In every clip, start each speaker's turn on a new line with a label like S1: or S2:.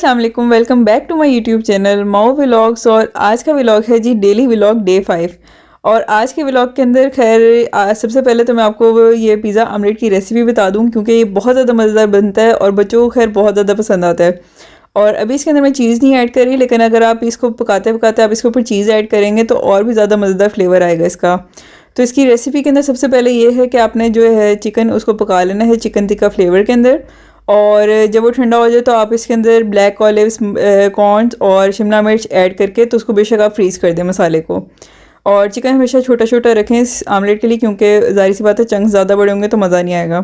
S1: अस्सलाम वालेकुम, welcome back to my YouTube channel Mao vlogs. और आज का व्लॉग है जी डेली व्लॉग डे 5। और आज के व्लॉग के अंदर खैर सबसे पहले तो मैं आपको ये पिज़्ज़ा ऑमलेट की रेसिपी बता दूं क्योंकि ये बहुत ज़्यादा मज़ेदार बनता है और बच्चों को खैर बहुत ज़्यादा पसंद आता है। और अभी इसके अंदर मैं चीज़ नहीं ऐड करी, लेकिन अगर आप इसको पकाते पकाते आप इसके ऊपर चीज़ ऐड करेंगे तो और भी ज़्यादा मज़ेदार फ्लेवर आएगा इसका। तो इसकी रेसिपी के अंदर सबसे पहले ये है कि आपने जो है चिकन उसको पका लेना है चिकन टिक्का फ्लेवर के अंदर। और जब वो ठंडा हो जाए तो आप इसके अंदर ब्लैक ऑलिव्स, कॉर्न्स और शिमला मिर्च ऐड करके तो उसको बेशक आप फ्रीज़ कर दें मसाले को। और चिकन हमेशा छोटा छोटा रखें इस आमलेट के लिए, क्योंकि ज़ाहिर सी बात है चंक्स ज़्यादा बड़े होंगे तो मज़ा नहीं आएगा।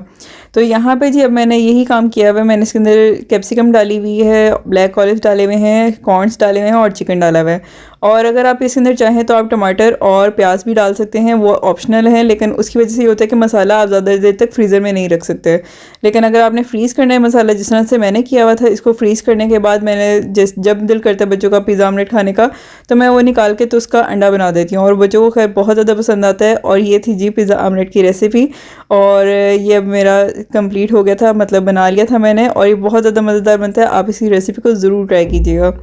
S1: तो यहाँ पे जी अब मैंने यही काम किया हुआ है। मैंने इसके अंदर कैप्सिकम डाली हुई है, ब्लैक ऑलिव्स डाले हुए हैं, कॉर्न्स डाले हुए हैं और चिकन डाला हुआ है। और अगर आप इसके अंदर चाहें तो आप टमाटर और प्याज भी डाल सकते हैं, वो ऑप्शनल है, लेकिन उसकी वजह से ये होता है कि मसाला आप ज़्यादा देर तक फ्रीज़र में नहीं रख सकते। लेकिन अगर आपने फ्रीज़ करना है मसाला, जिस तरह से मैंने किया हुआ था, इसको फ्रीज़ करने के बाद मैंने जब दिल करता है बच्चों का पिज़्ज़ा ऑमलेट खाने का तो मैं वो निकाल के तो उसका अंडा बना देती हूँ और बच्चों को खैर बहुत ज़्यादा पसंद आता है। और ये थी जी पिज़्ज़ा ऑमलेट की रेसिपी। और ये अब मेरा कंप्लीट हो गया था, मतलब बना लिया था मैंने, और ये बहुत ज़्यादा मज़ेदार बनता है। आप इसी रेसिपी को ज़रूर ट्राई कीजिएगा।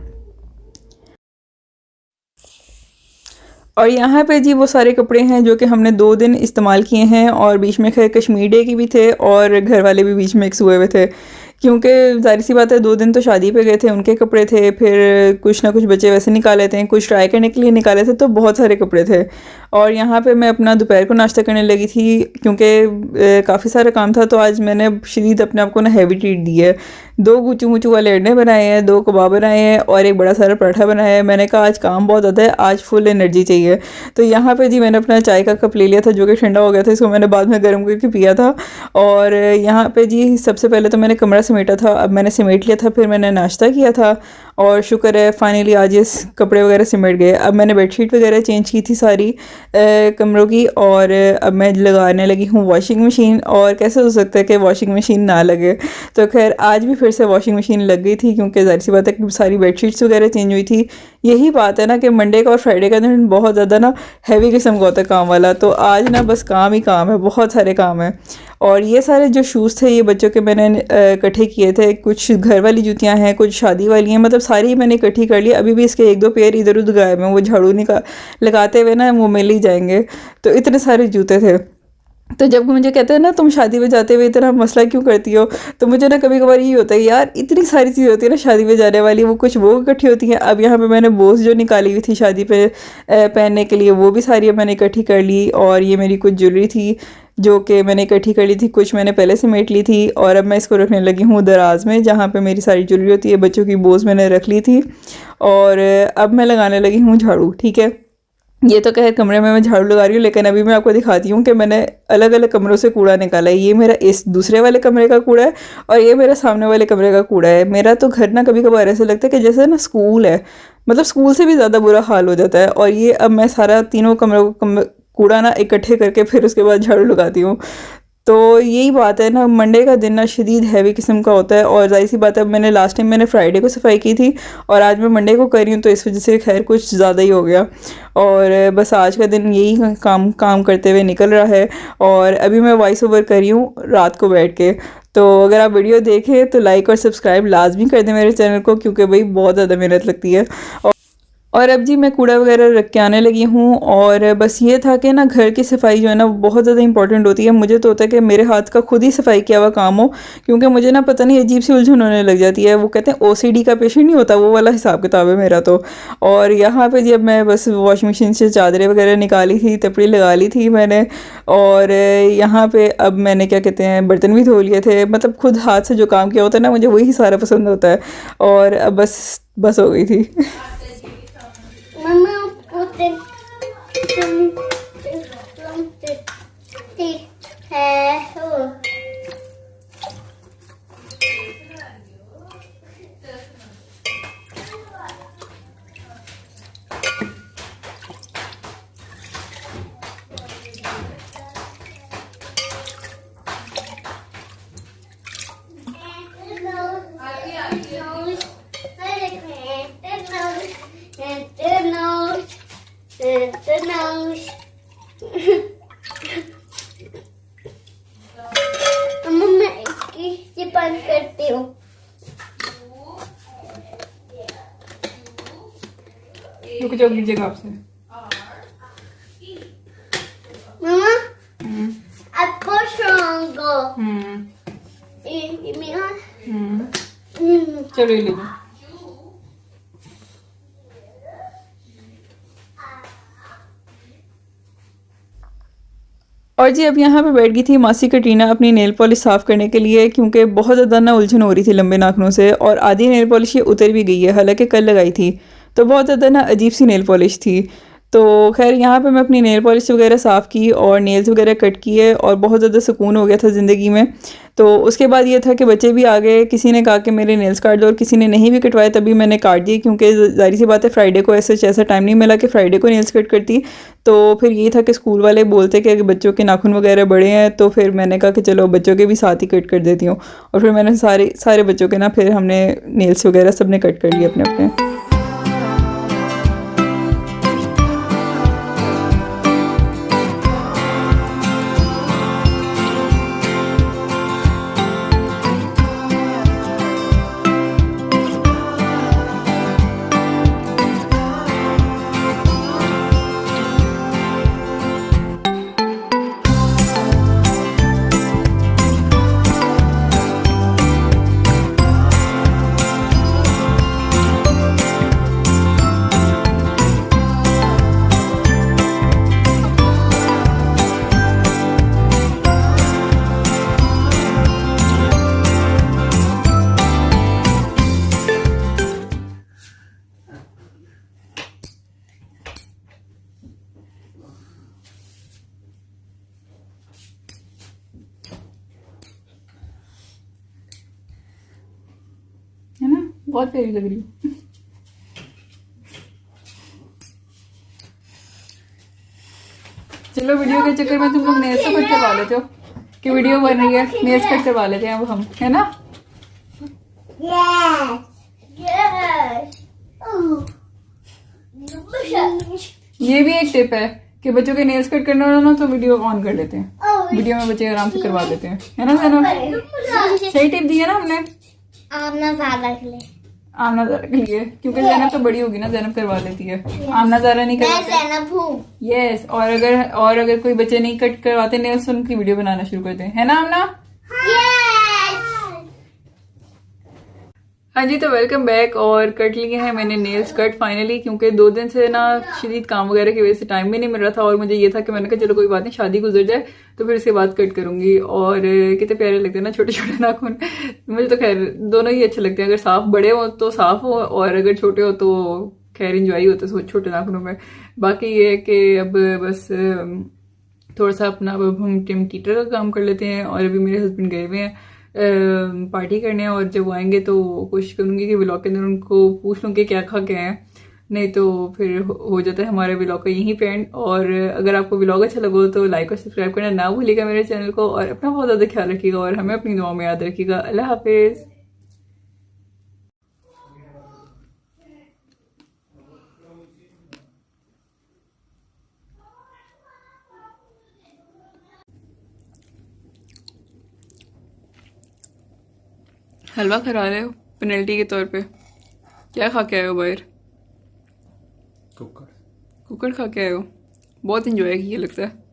S1: और यहाँ पे जी वो सारे कपड़े हैं जो कि हमने 2 दिन इस्तेमाल किए हैं, और बीच में खैर कश्मीर डे की भी थे और घर वाले भी बीच में मिक्स हुए हुए थे, क्योंकि ज़ाहिर सी बात है 2 दिन तो शादी पे गए थे, उनके कपड़े थे, फिर कुछ ना कुछ बच्चे वैसे निकाले थे, कुछ ट्राई करने के लिए निकाले थे, तो बहुत सारे कपड़े थे। और यहाँ पे मैं अपना दोपहर को नाश्ता करने लगी थी, क्योंकि काफ़ी सारा काम था। तो आज मैंने शदीद अपने आप को ना हैवी ट्रीट दी है। 2 गुचू मुचू वाले अंडे बनाए हैं, 2 कबाब बनाए हैं और एक बड़ा सारा पराठा बनाया है। मैंने कहा आज काम बहुत ज़्यादा है, आज फुल एनर्जी चाहिए। तो यहाँ पे जी मैंने अपना चाय का कप ले लिया था जो कि ठंडा हो गया था, इसको मैंने बाद में गर्म करके पिया था। और यहाँ पे जी सबसे पहले तो मैंने कमरा समेटा था, अब मैंने समेट लिया था, फिर मैंने नाश्ता किया था और शुक्र है फाइनली आज ये कपड़े वगैरह सिमट गए। अब मैंने बेडशीट वगैरह चेंज की थी सारी कमरों की, और अब मैं लगाने लगी हूँ वॉशिंग मशीन। और कैसे हो सकता है कि वॉशिंग मशीन ना लगे। तो खैर आज भी फिर से वॉशिंग मशीन लग गई थी, क्योंकि ज़ाहिर सी बात है कि सारी बेडशीट्स वगैरह चेंज हुई थी। यही बात है ना कि मंडे का और फ्राइडे का दिन बहुत ज़्यादा ना हैवी किस्म का होता है काम वाला। तो आज ना बस काम ही काम है, बहुत सारे काम हैं। और ये सारे जो शूज़ थे ये बच्चों के मैंने इकट्ठे किए थे, कुछ घर वाली जूतियाँ हैं, कुछ शादी वाली हैं, मतलब सारी मैंने इकट्ठी कर ली। अभी भी इसके 1-2 पेयर इधर उधर गायब हैं, वो झाड़ू लगाते हुए ना वो मिल ही जाएंगे। तो इतने सारे जूते थे। तो जब मुझे कहते हैं ना तुम शादी में जाते हुए इतना मसला क्यों करती हो, तो मुझे ना कभी कभार ये होता है यार इतनी सारी चीज़ होती है ना शादी में जाने वाली, वो कुछ वो इकट्ठी होती हैं। अब यहाँ पे मैंने बोस जो निकाली हुई थी शादी पे पहनने के लिए, वो भी सारी मैंने इकट्ठी कर ली। और ये मेरी कुछ ज्वेलरी थी जो कि मैंने इकट्ठी कर ली थी, कुछ मैंने पहले से समेट ली थी। और अब मैं इसको रखने लगी हूँ दराज में, जहाँ पे मेरी सारी ज्वेलरी होती है। बच्चों की बोस मैंने रख ली थी और अब मैं लगाने लगी हूँ झाड़ू। ठीक है, ये तो खैर कमरे में मैं झाड़ू लगा रही हूँ, लेकिन अभी मैं आपको दिखाती हूँ कि मैंने अलग अलग कमरों से कूड़ा निकाला है। ये मेरा इस दूसरे वाले कमरे का कूड़ा है और ये मेरा सामने वाले कमरे का कूड़ा है। मेरा तो घर ना कभी कभार ऐसे लगता है कि जैसे ना स्कूल है, मतलब स्कूल से भी ज़्यादा बुरा हाल हो जाता है। और ये अब मैं सारा तीनों कमरों को कूड़ा ना इकट्ठे करके फिर उसके बाद झाड़ू लगाती हूँ। तो यही बात है ना, मंडे का दिन ना शदीद हैवी किस्म का होता है। और जाहिर सी बात है, मैंने लास्ट टाइम मैंने फ्राइडे को सफाई की थी और आज मैं मंडे को कर रही हूँ, तो इस वजह से खैर कुछ ज़्यादा ही हो गया। और बस आज का दिन यही काम करते हुए निकल रहा है। और अभी मैं वॉइस ओवर कर रही हूँ रात को बैठ के। तो अगर आप वीडियो देखें तो लाइक और सब्सक्राइब लाजमी कर दें मेरे चैनल को, क्योंकि भाई बहुत ज़्यादा मेहनत लगती है। और अब जी मैं कूड़ा वगैरह रख के आने लगी हूँ। और बस ये था कि ना घर की सफाई जो है ना बहुत ज़्यादा इंपॉर्टेंट होती है। मुझे तो होता है कि मेरे हाथ का खुद ही सफाई किया हुआ काम हो, क्योंकि मुझे ना पता नहीं अजीब सी उलझन होने लग जाती है। वो कहते हैं ओसीडी का पेशेंट नहीं होता, वो वाला हिसाब किताब है मेरा तो। और यहाँ पे जब मैं बस वॉशिंग मशीन से चादरें वगैरह निकाली थी, तपड़ी लगा ली थी मैंने। और यहाँ पे अब मैंने क्या कहते हैं बर्तन भी धो लिए थे। मतलब खुद हाथ से जो काम किया होता है ना, मुझे वही सारा पसंद होता है। और अब बस हो गई थी।
S2: Mama put it hair. The nose. मम्मा मैं इसकी बंद करती हूँ।
S1: जाओ गिर जाएगा आपसे।
S2: Mama,
S1: hmm
S2: I push go.
S1: Hmm
S2: Give me one.
S1: चलो ये ले लो। और जी अब यहाँ पे बैठ गई थी मासी कटरीना अपनी नेल पॉलिश साफ़ करने के लिए, क्योंकि बहुत ज़्यादा ना उलझन हो रही थी लंबे नाखूनों से, और आधी नेल पॉलिश ये उतर भी गई है, हालांकि कल लगाई थी, तो बहुत ज़्यादा ना अजीब सी नेल पॉलिश थी। तो खैर यहाँ पे मैं अपनी नेल पॉलिश वगैरह साफ़ की और नेल्स वगैरह कट किए और बहुत ज़्यादा सुकून हो गया था ज़िंदगी में। तो उसके बाद ये था कि बच्चे भी आ गए, किसी ने कहा कि मेरे नेल्स काट दो और किसी ने नहीं भी कटवाए, तभी मैंने काट दिए, क्योंकि ज़ाहिर सी बात है फ्राइडे को ऐसा टाइम नहीं मिला कि फ़्राइडे को नेल्स कट करती। तो फिर ये था कि स्कूल वाले बोलते कि बच्चों के नाखून वगैरह बड़े हैं, तो फिर मैंने कहा कि चलो बच्चों के भी साथ ही कट कर देती हूँ। और फिर मैंने सारे सारे बच्चों के ना फिर हमने नेल्स वगैरह सब ने कट कर लिए अपने अपने। है ना, बहुत प्यारी लग रही है। चलो वीडियो के चक्कर में तुम लोग नेल्स तो कट करवा लेते हो कि वीडियो बन रही है, नेल्स कट करवा लेते हैं अब हम, है ना।
S2: Yes. Yes. Oh.
S1: ये भी एक टिप है कि बच्चों के नेल्स कट करना हो ना तो वीडियो ऑन कर लेते हैं, वीडियो में बच्चे आराम से करवा लेते हैं, है ना जैनब। सही टिप दी है ना हमने
S2: आमना ज़्यादा के लिए।
S1: आमना ज़ारा के लिए, क्योंकि जैनब तो बड़ी होगी ना, जैनब करवा लेती है, आमना ज़ारा नहीं
S2: मैं
S1: करवाते।
S2: ज़ैनब हूँ।
S1: यस, और अगर कोई बच्चे नहीं कट करवाते नेल्स तो उनकी वीडियो बनाना शुरू करते हैं, है ना आमना। हाँ जी, तो वेलकम बैक। और कट लिए हैं मैंने नेल्स कट फाइनली, क्योंकि 2 दिन से ना शदीद काम वगैरह की वजह से टाइम भी नहीं मिल रहा था, और मुझे ये था कि मैंने कहा चलो कोई बात नहीं, शादी गुजर जाए तो फिर उसके बाद कट करूंगी। और कितने प्यारे लगते हैं ना छोटे छोटे नाखून। मुझे तो खैर दोनों ही अच्छे लगते हैं, अगर साफ बड़े हो तो साफ हो, और अगर छोटे हो तो खैर इंजॉय होता है छोटे नाखूनों में। बाकी ये है कि अब बस थोड़ा सा अपना अब हम टिम टीटर का काम कर लेते हैं, और अभी मेरे हस्बैंड गए हुए हैं पार्टी करने, और जब वो आएंगे तो कोशिश करूंगी कि व्लॉग के अंदर उनको पूछ लूँ कि क्या खा के आए, नहीं तो फिर हो जाता है हमारे व्लॉग का यहीं पे एंड। और अगर आपको व्लॉग अच्छा लगा तो लाइक और सब्सक्राइब करना ना भूलिएगा मेरे चैनल को, और अपना बहुत ज़्यादा ख्याल रखिएगा और हमें अपनी दुआ में याद रखिएगा। अल्लाह हाफिज़। हलवा खा रहे हो पेनल्टी के तौर पे, क्या खा के आए हो बाहर? कुकर खा के आए हो, बहुत इंजॉय किया लगता है।